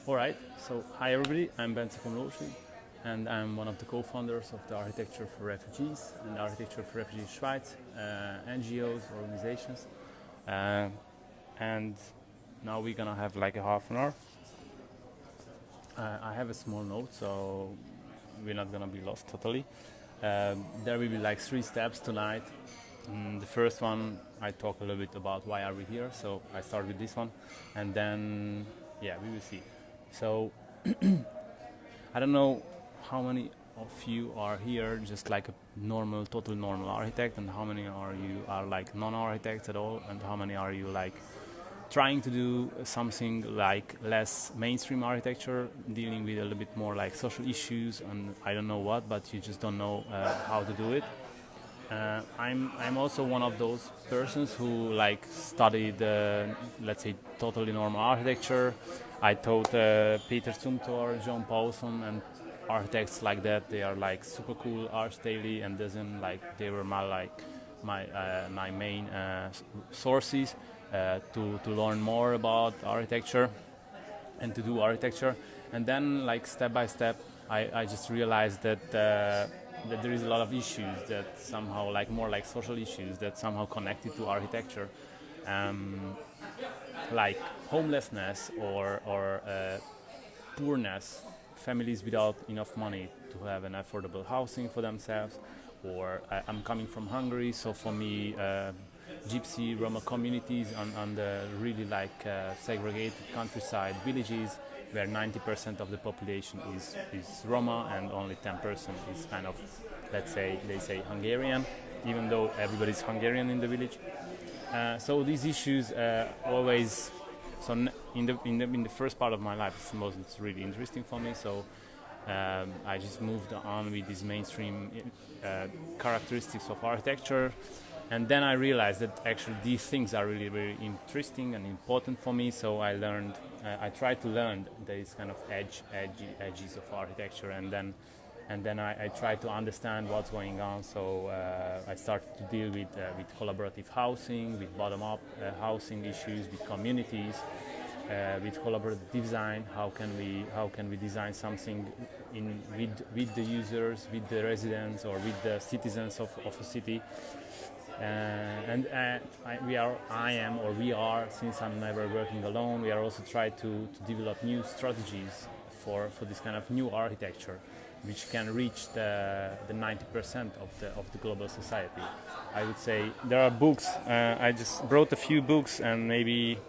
Alright, so hi everybody, I'm Bence Komlosi and I'm one of the co-founders of the Architecture for Refugees and the Architecture for Refugees SCHWEIZ, NGOs, organizations. And now we're gonna have like a half an hour. I have a small note, so we're not gonna be lost totally. There will be like 3 steps tonight. The first one, I talk a little bit about why are we here, so I start with this one, and then we will see. So I don't know how many of you are here just like a normal, total normal architect, and how many are you are like non-architects at all, and how many are you like trying to do something like less mainstream architecture, dealing with a little bit more like social issues and I don't know what, but you just don't know how to do it. I'm also one of those persons who like studied let's say totally normal architecture. I taught Peter Zumthor, John Paulson, and architects like that. They are like super cool, Arch Daily, and doesn't like they were my main sources to learn more about architecture and to do architecture. And then like step by step, I just realized that there is a lot of issues that somehow like more like social issues that somehow connected to architecture, like homelessness or poorness, families without enough money to have an affordable housing for themselves. Or I'm coming from Hungary, so for me Gypsy Roma communities on the really like segregated countryside villages where 90% of the population is Roma and only 10% is kind of, let's say, they say Hungarian, even though everybody's Hungarian in the village. So these issues always, so in the first part of my life, it's really interesting for me. So I just moved on with these mainstream characteristics of architecture. And then I realized that actually these things are really very interesting and important for me. So I learned, I tried to learn these kind of edges of architecture, and then I tried to understand what's going on. So I started to deal with collaborative housing, with bottom-up housing issues, with communities, with collaborative design. How can we design something with the users, with the residents, or with the citizens of a city? We are, since I'm never working alone, we are also trying to develop new strategies for this kind of new architecture, which can reach the 90% of the global society. I would say there are books. I just brought a few books, and maybe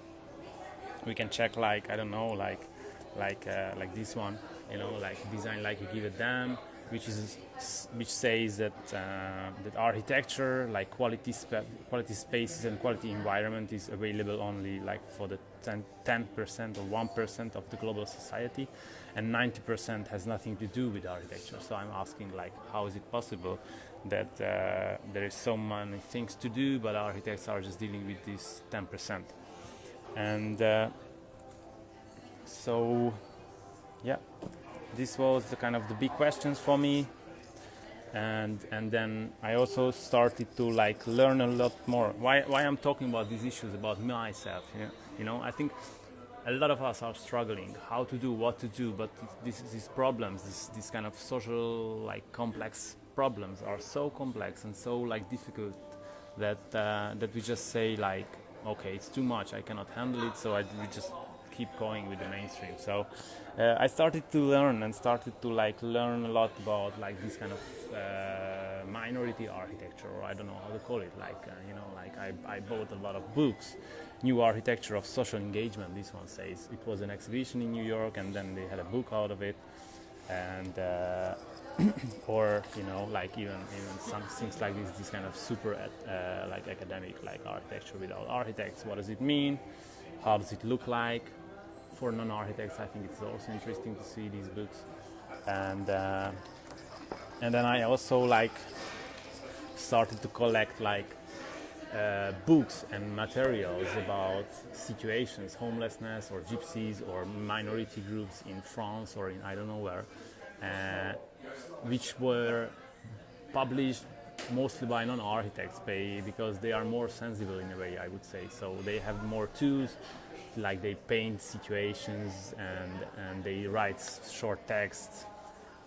we can check like I don't know like this one, like Design Like You Give a Damn, which says that architecture, like quality spaces and quality environment, is available only like for the 10% or 1% of the global society, and 90% has nothing to do with architecture. So I'm asking, like, how is it possible that there is so many things to do, but architects are just dealing with this 10%? And so this was the kind of the big questions for me, and then I also started to like learn a lot more. Why I'm talking about these issues about myself? I think a lot of us are struggling how to do, what to do, but these problems, this kind of social like complex problems are so complex and so like difficult that we just say like, okay, it's too much, I cannot handle it, so we just keep going with the mainstream. So I started to learn a lot about like this kind of minority architecture, or I don't know how to call it. I bought a lot of books. New Architecture of Social Engagement, this one says. It was an exhibition in New York, and then they had a book out of it. And or even some things like this kind of super like academic, like Architecture Without Architects. What does it mean? How does it look like? For non-architects, I think it's also interesting to see these books. And then I also like started to collect like books and materials about situations, homelessness or gypsies or minority groups in France or in I don't know where, which were published mostly by non-architects because they are more sensible in a way, I would say. So they have more tools like they paint situations and they write short texts.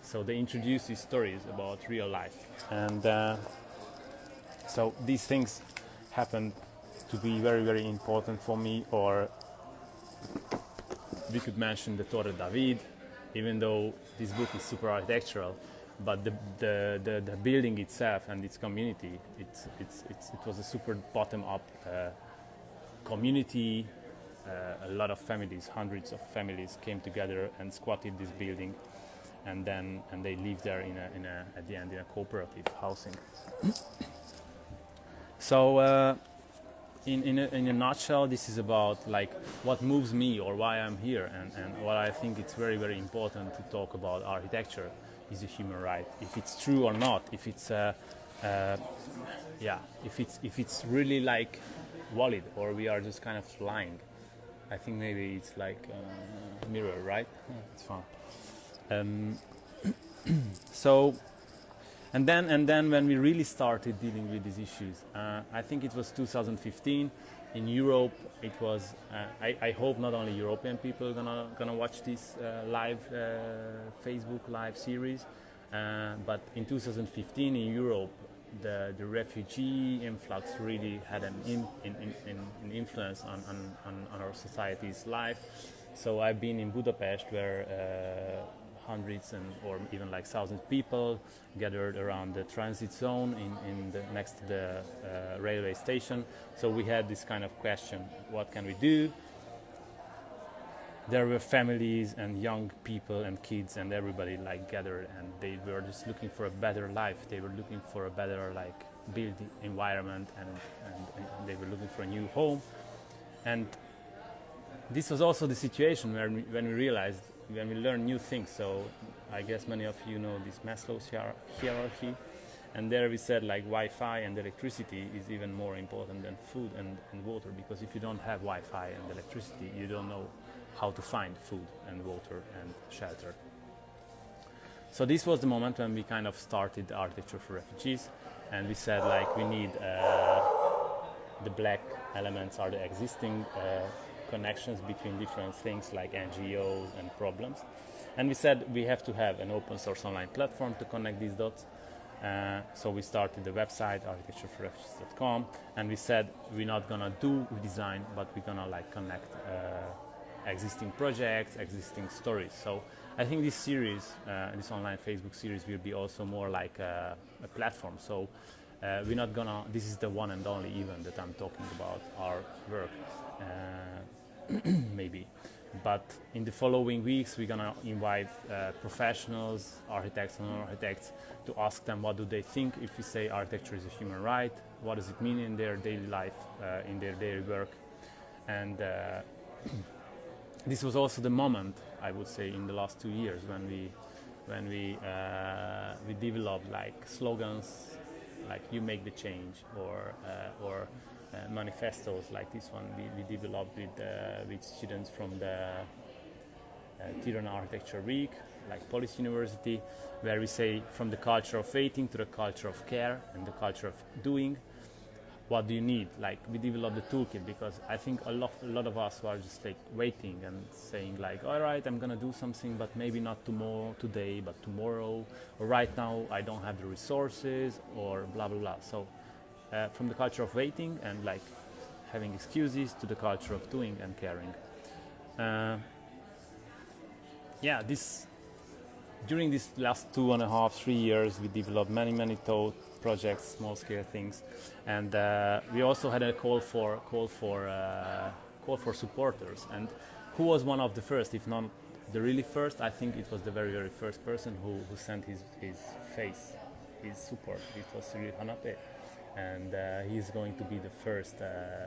So they introduce these stories about real life, and so these things happened to be very, very important for me. Or we could mention the Torre David, even though this book is super architectural, but the building itself and its community, it was a super bottom-up community. A lot of families, hundreds of families, came together and squatted this building, and they lived there at the end in a cooperative housing. So in a nutshell, this is about like what moves me or why I'm here, and what I think it's very, very important to talk about. Architecture is a human right, if it's true or not, if it's if it's really like valid, or we are just kind of lying. I think maybe it's like a mirror, right? It's fun. So, and then when we really started dealing with these issues, I think it was 2015 in Europe. It was I hope not only European people gonna watch this live Facebook live series, but in 2015 in Europe, the refugee influx really had an influence on our society's life. So I've been in Budapest, where hundreds or even like thousands of people gathered around the transit zone next to the railway station. So we had this kind of question: what can we do? There were families and young people and kids and everybody like gathered, and they were just looking for a better life. They were looking for a better like built environment, and they were looking for a new home. And this was also the situation when we realized, when we learned new things. So I guess many of you know this Maslow's hierarchy, and there we said like Wi-Fi and electricity is even more important than food and water, because if you don't have Wi-Fi and electricity, you don't know how to find food and water and shelter. So this was the moment when we kind of started Architecture for Refugees, and we said like we need the black elements are the existing connections between different things like NGOs and problems, and we said we have to have an open source online platform to connect these dots. So we started the website architectureforrefugees.com, and we said we're not gonna do design, but we're gonna like connect existing projects, existing stories. So I think this series, this online Facebook series, will be also more like a platform. So we're not gonna, this is the one and only event that I'm talking about our work, maybe. But in the following weeks, we're gonna invite professionals, architects and non-architects, to ask them what do they think if we say architecture is a human right, what does it mean in their daily life, in their daily work. And this was also the moment, I would say, in the last 2 years when we developed like slogans like "You make the change" or manifestos like this one we developed with students from the Tirana Architecture Week, like Polish University, where we say from the culture of waiting to the culture of care and the culture of doing. What do you need? Like we developed the toolkit, because I think a lot of us are just like waiting and saying like, all right, I'm gonna do something, but maybe not today, but tomorrow, or right now I don't have the resources, or blah blah blah. So from the culture of waiting and like having excuses to the culture of doing and caring. During these last 2.5-3 years, we developed many projects, small-scale things, and we also had a call for supporters. And who was one of the first, if not the really first? I think it was the very first person who sent his face, his support. It was Cyril Hanape, and he's going to be the first,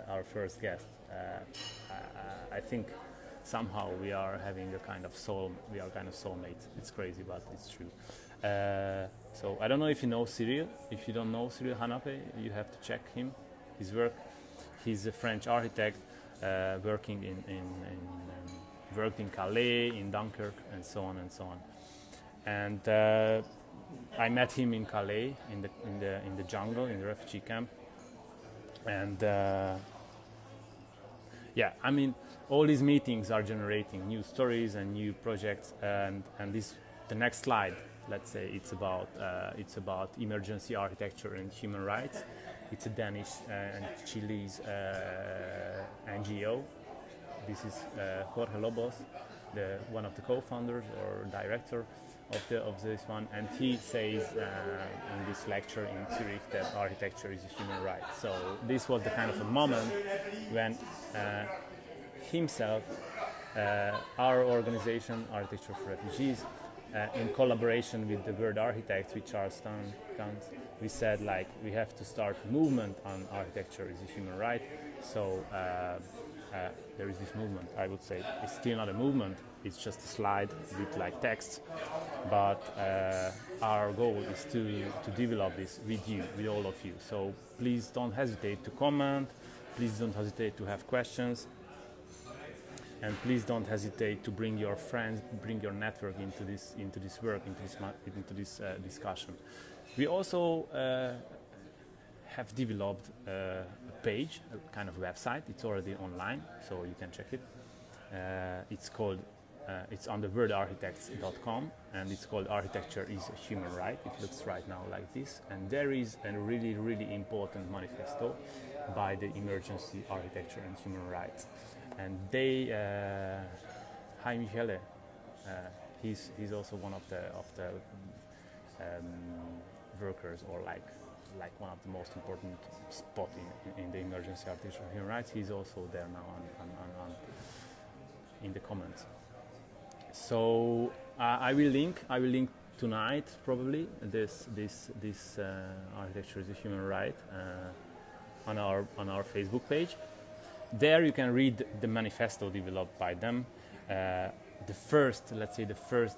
our first guest. I think somehow we are having a kind of soulmates. It's crazy, but it's true. So I don't know if you know Cyril. If you don't know Cyril Hanape, you have to check his work. He's a French architect, worked in Calais, in Dunkirk, and so on and so on. And I met him in Calais, in the jungle, in the refugee camp, and yeah, I mean, all these meetings are generating new stories and new projects, and this, the next slide, let's say, it's about emergency architecture and human rights. It's a Danish and Chile's NGO. This is Jorge Lobos, one of the co-founders or director of this one, and he says in this lecture in Zurich that architecture is a human right. So this was the kind of a moment when himself, our organization, Architecture for Refugees, in collaboration with the worldarchitects, which are Stans, we said like we have to start a movement on architecture is a human right. So there is this movement. I would say it's still not a movement. It's just a slide with like text, but our goal is to develop this with you, with all of you. So please don't hesitate to comment. Please don't hesitate to have questions. And please don't hesitate to bring your friends, bring your network into this work, into this discussion. We also have developed a page, a kind of website. It's already online, so you can check it. It's on the worldarchitects.com, and it's called Architecture is a Human Right. It looks right now like this, and there is a really, really important manifesto by the Emergency Architecture and Human Rights. And they, hi Michele, he's also one of the workers, or like one of the most important spot in the emergency architecture and human rights. He's also there now on in the comments. So I will link tonight probably this architecture is a human right on our Facebook page. There you can read the manifesto developed by them. The first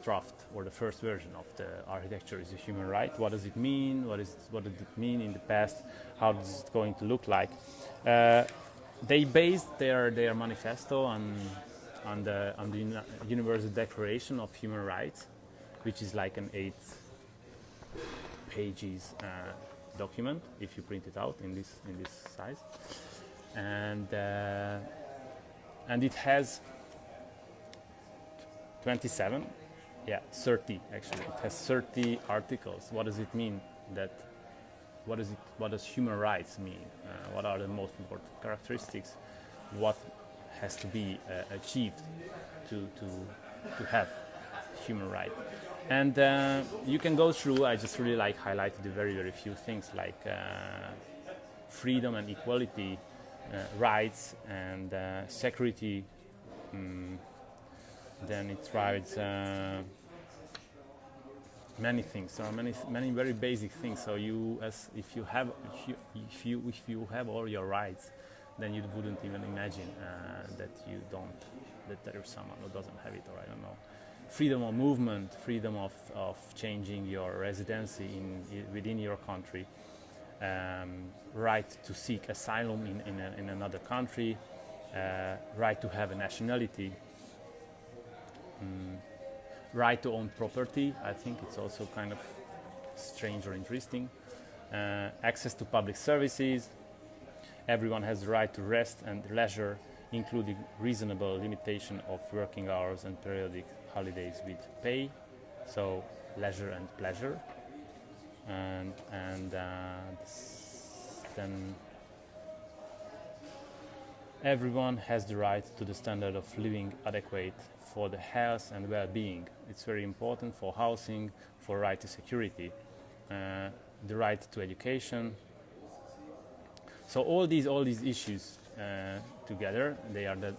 draft or the first version of the architecture is a human right. What does it mean? What did it mean in the past? How is it going to look like? They based their manifesto on the Universal Declaration of Human Rights, which is like an 8 pages document if you print it out in this size. And it has 30 actually. It has 30 articles. What does it mean? What does human rights mean? What are the most important characteristics? What has to be achieved to have human right? And you can go through. I just really highlighted the very few things like freedom and equality. Rights and security. Then it writes many things. There are many very basic things. So if you have all your rights, then you wouldn't even imagine that there is someone who doesn't have it, or I don't know. Freedom of movement, freedom of changing your residency within your country. Right to seek asylum in another country, right to have a nationality, right to own property. I think it's also kind of strange or interesting. Access to public services. Everyone has the right to rest and leisure, including reasonable limitation of working hours and periodic holidays with pay. So leisure and pleasure. And then everyone has the right to the standard of living adequate for the health and well-being. It's very important for housing, for right to security, the right to education. So all these issues together, they are the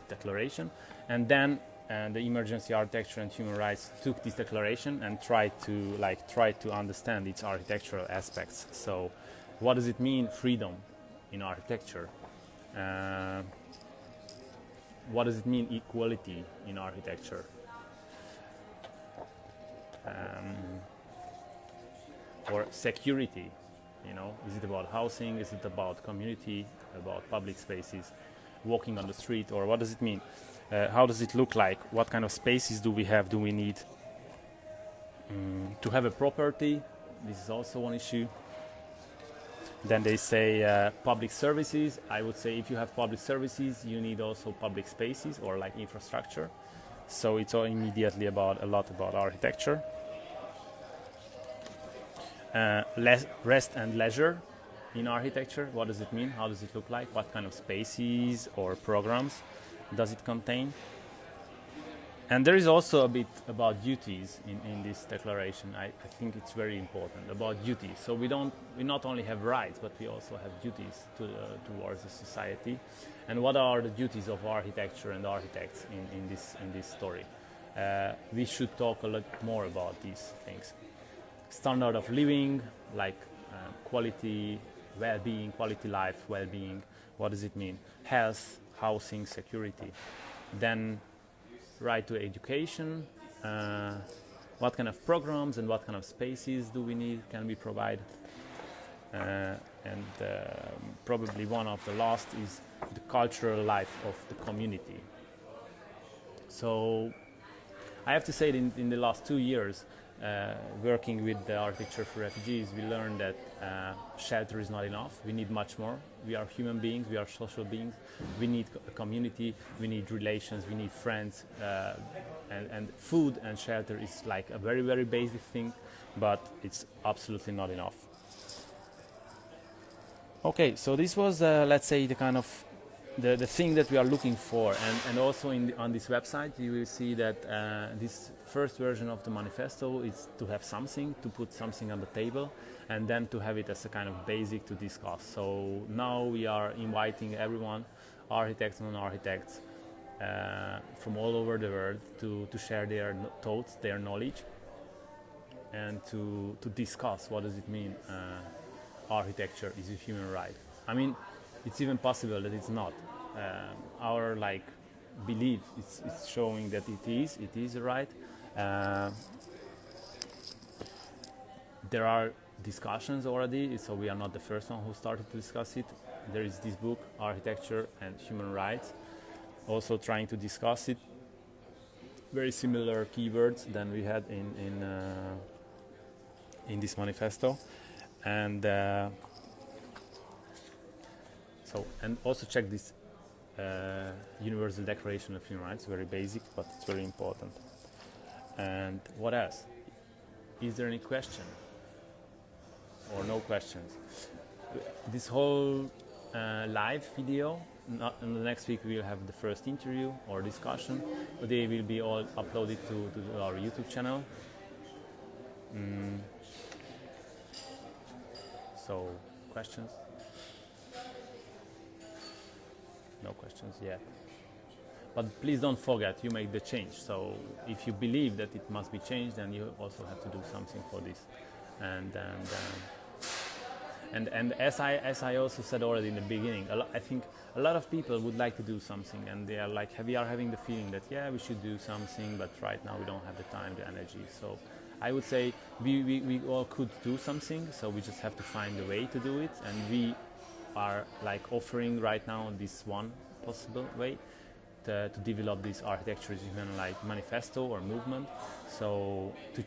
declaration, and then the Emergency Architecture and Human Rights took this declaration and tried to understand its architectural aspects. So, what does it mean, freedom in architecture? What does it mean, equality in architecture? Or security? Is it about housing? Is it about community? About public spaces? Walking on the street? Or what does it mean? How does it look like? What kind of spaces do we have? Do we need to have a property? This is also one issue. Then they say public services. I would say if you have public services, you need also public spaces or like infrastructure. So it's all immediately about a lot about architecture. Rest and leisure in architecture. What does it mean? How does it look like? What kind of spaces or programs does it contain? And there is also a bit about duties in this declaration. I think it's very important about duties. So we not only have rights, but we also have duties towards the society. And what are the duties of architecture and architects in this story? We should talk a lot more about these things. Standard of living, like quality, well-being, quality life, well-being. What does it mean? Health, housing, security. Then right to education, what kind of programs and what kind of spaces do we need, can we provide? And probably one of the last is the cultural life of the community. So I have to say that in the last 2 years, working with the Architecture for Refugees, we learned that shelter is not enough. We need much more. We are human beings, we are social beings. We need a community, we need relations, we need friends. And food and shelter is like a very, very basic thing, but it's absolutely not enough. Okay, so this was, let's say, the kind of the thing that we are looking for, and also on this website you will see that this first version of the manifesto is to have something, to put something on the table, and then to have it as a kind of basic to discuss. So now we are inviting everyone, architects and non-architects from all over the world to share their thoughts, their knowledge, and to discuss what does it mean architecture is a human right. I mean, it's even possible that it's not. Our belief it's showing that it is a right. There are discussions already, so we are not the first one who started to discuss it. There is this book, Architecture and Human Rights, also trying to discuss it. Very similar keywords than we had in this manifesto, and and also check this Universal Declaration of Human Rights. Very basic, but it's very important. And what else? Is there any question or no questions? This whole live video. In the next week we will have the first interview or discussion. They will be all uploaded to our YouTube channel. So, questions? No questions yet. But please don't forget, you make the change. So if you believe that it must be changed, then you also have to do something for this. And as I also said already in the beginning, I think a lot of people would like to do something, and they are we are having the feeling that we should do something, but right now we don't have the time, the energy. So I would say we all could do something. So we just have to find a way to do it, and we are offering right now this one possible way to develop this Architecture is Human Right manifesto or movement. So to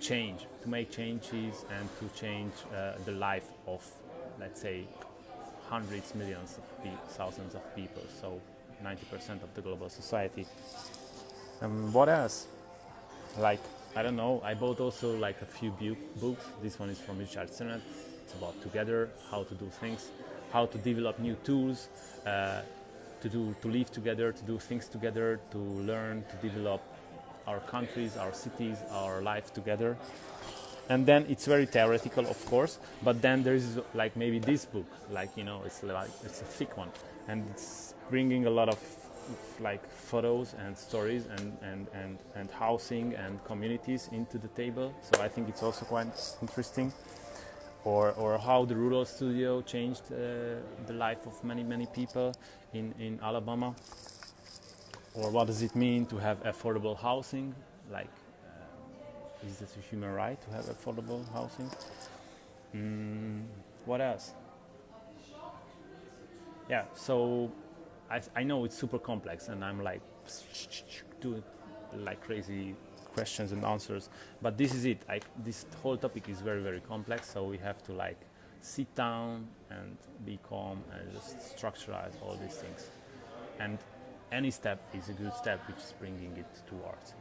make changes and to change the life of, let's say, hundreds, millions of thousands of people, so 90% of the global society. What else? I don't know, I bought also a few books. This one is from Richard Sennett. It's about together, how to do things, how to develop new tools, to live together, to do things together, to learn, to develop our countries, our cities, our life together. And then it's very theoretical, of course, but then there is maybe this book, it's a thick one, and it's bringing a lot of photos and stories and housing and communities into the table. So I think it's also quite interesting. Or how the rural studio changed the life of many people in Alabama. Or what does it mean to have affordable housing? Is this a human right to have affordable housing? What else? Yeah, so I know it's super complex, and I'm do it crazy questions and answers, but this is it. This whole topic is very, very complex, so we have to sit down and be calm and just structureize all these things. And any step is a good step, which is bringing it towards.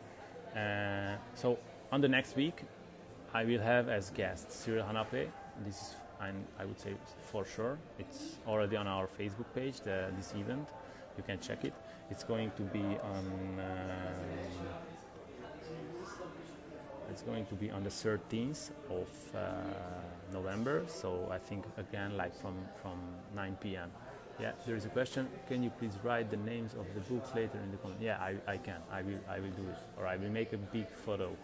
So on the next week, I will have as guest Cyril Hanape. This is, I would say for sure, it's already on our Facebook page, this event. You can check it. It's going to be on the 13th of November. So I think again like from 9 p.m. Yeah, there is a question. Can you please write the names of the books later in the comment? Yeah, I can. I will do it, or I will make a big photo.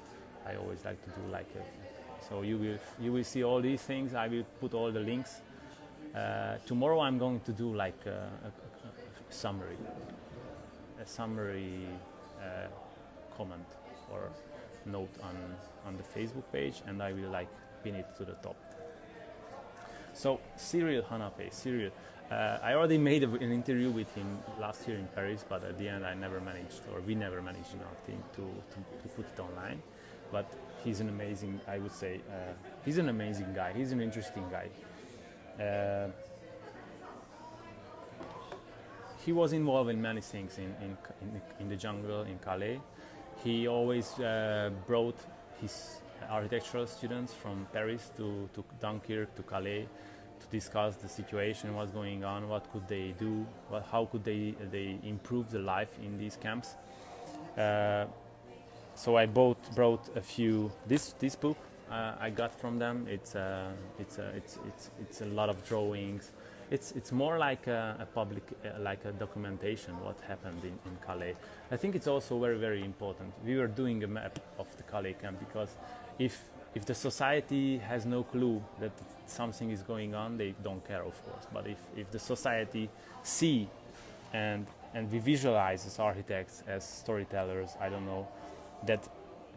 I always like to do like a. So you will see all these things. I will put all the links. Tomorrow I'm going to do like a summary comment or note on the Facebook page, and I will like pin it to the top. So Cyril Hanape, I already made an interview with him last year in Paris, but at the end we never managed in our team to put it online. But he's an amazing, I would say, he's an amazing guy. He's an interesting guy. He was involved in many things in the jungle in Calais. He always brought his architectural students from Paris to Dunkirk, to Calais, to discuss the situation, what's going on, what could they do, how could they improve the life in these camps. So I brought a few. This book I got from them. It's a lot of drawings. It's more like a public, like a documentation what happened in Calais. I think it's also very, very important. We were doing a map of the Calais camp because if the society has no clue that something is going on, they don't care, of course. But if the society see and we visualize as architects, as storytellers, I don't know, that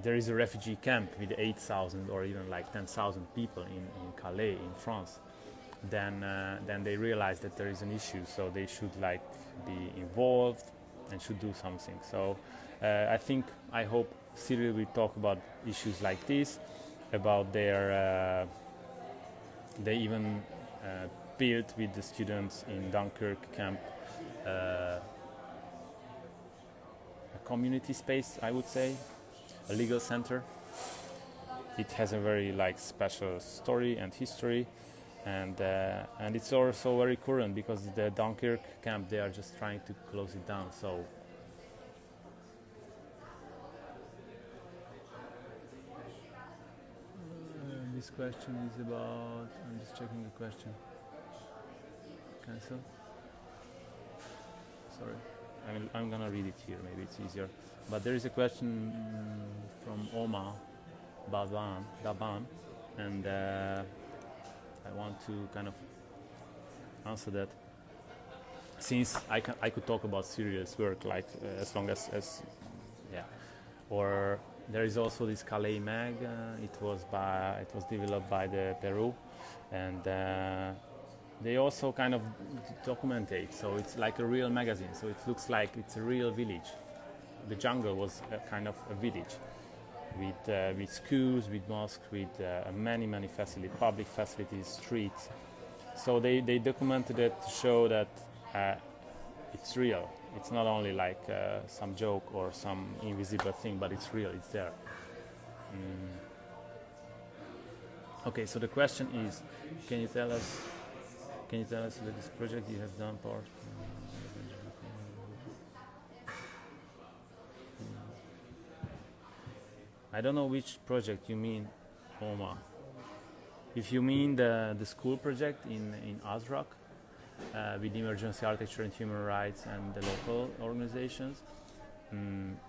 there is a refugee camp with 8,000 or even like 10,000 people in Calais, in France, then they realize that there is an issue, so they should like be involved and should do something. So I hope Cyril will talk about issues like this, about their they even built with the students in Dunkirk camp a community space, I would say, a legal center. It has a very like special story and history, and it's also very current because the Dunkirk camp, they are just trying to close it down. So this question is about, I'm just checking the question. Cancel. Sorry, I'm gonna read it here, maybe it's easier. But there is a question from Oma Daban, and I want to kind of answer that. Since I could talk about serious work like as long as yeah. Or there is also this Calais mag. It was developed by the Peru, and they also kind of document it. So it's like a real magazine. So it looks like it's a real village. The jungle was a kind of a village with schools, with mosques, with many facilities, public facilities, streets. So they documented it to show that it's real. It's not only like some joke or some invisible thing, but it's real. It's there. Okay, so the question is, can you tell us that this project you have done part? I don't know which project you mean, Oma. If you mean the school project in Azrak, with Emergency Architecture and Human Rights and the local organizations,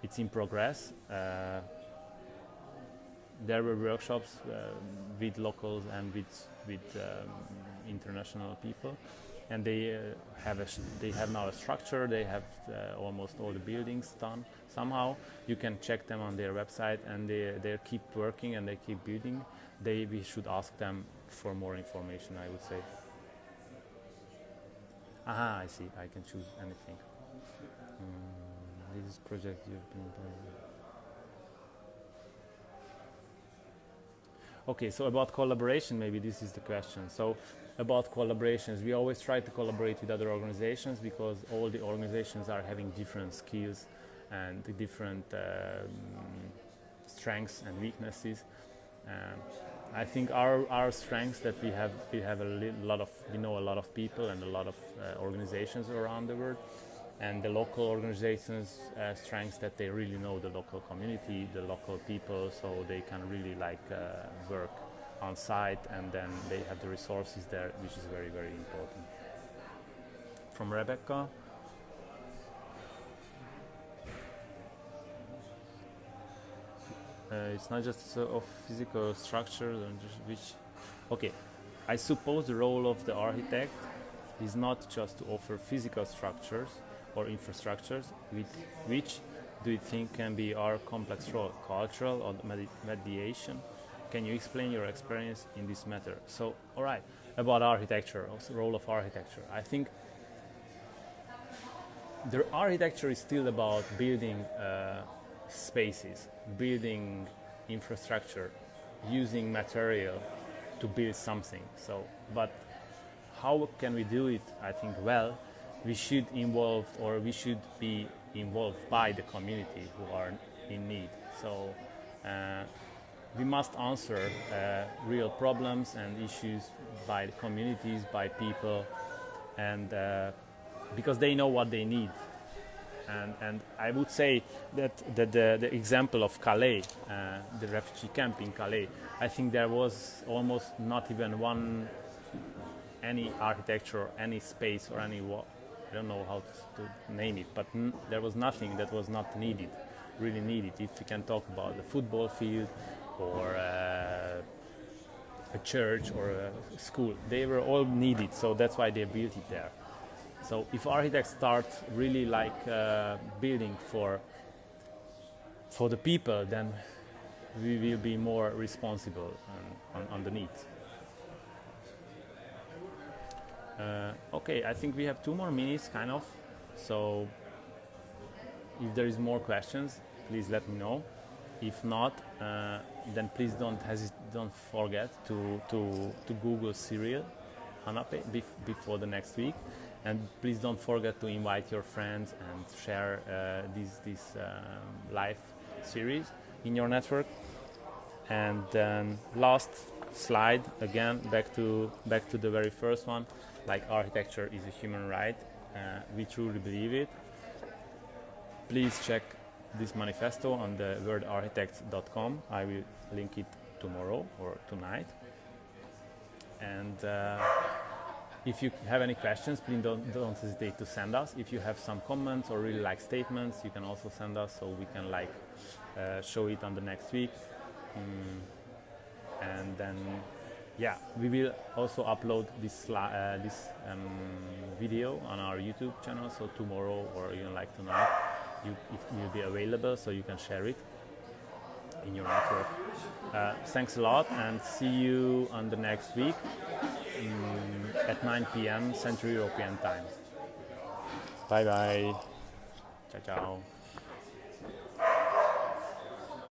it's in progress. There were workshops with locals and with international people, and they have now a structure. They have almost all the buildings done. Somehow you can check them on their website, and they keep working and they keep building. We should ask them for more information, I would say. Aha, I see. I can choose anything. This project you've been doing. Okay, so about collaboration, maybe this is the question. So about collaborations. We always try to collaborate with other organizations because all the organizations are having different skills and different strengths and weaknesses. I think our strengths that we have we know a lot of people and a lot of organizations around the world, and the local organizations' strengths that they really know the local community, the local people, so they can really work on site, and then they have the resources there, which is very, very important. From Rebecca. It's not just of physical structures, okay. I suppose the role of the architect is not just to offer physical structures or infrastructures, which do you think can be our complex role, cultural or mediation? Can you explain your experience in this matter? So, all right, about architecture, also role of architecture. I think the architecture is still about building spaces, building infrastructure, using material to build something. So, but how can we do it? I think, well, we should involve, or we should be involved by the community who are in need. So we must answer real problems and issues by the communities, by people, and because they know what they need. And I would say that the example of Calais, the refugee camp in Calais, I think there was almost not even any architecture, any space, or any I don't know how to name it, but there was nothing that was not needed, really needed. If we can talk about the football field or a church or a school, they were all needed, so that's why they built it there. So if architects start really building for the people, then we will be more responsible on the needs. Okay, I think we have 2 more minutes, kind of. So if there is more questions, please let me know. If not, then please don't forget to Google Cyril Hanape before the next week. And please don't forget to invite your friends and share this live series in your network. And then last slide, again, back to the very first one, like architecture is a human right. We truly believe it. Please check this manifesto on the worldarchitects.com. I will link it tomorrow or tonight. And if you have any questions, please don't hesitate to send us. If you have some comments or really statements, you can also send us, so we can show it on the next week. And then, yeah, we will also upload this video on our YouTube channel. So tomorrow or even tonight, it will be available, so you can share it in your network. Thanks a lot, and see you on the next week at 9 p.m. Central European Time. Bye bye. Ciao ciao.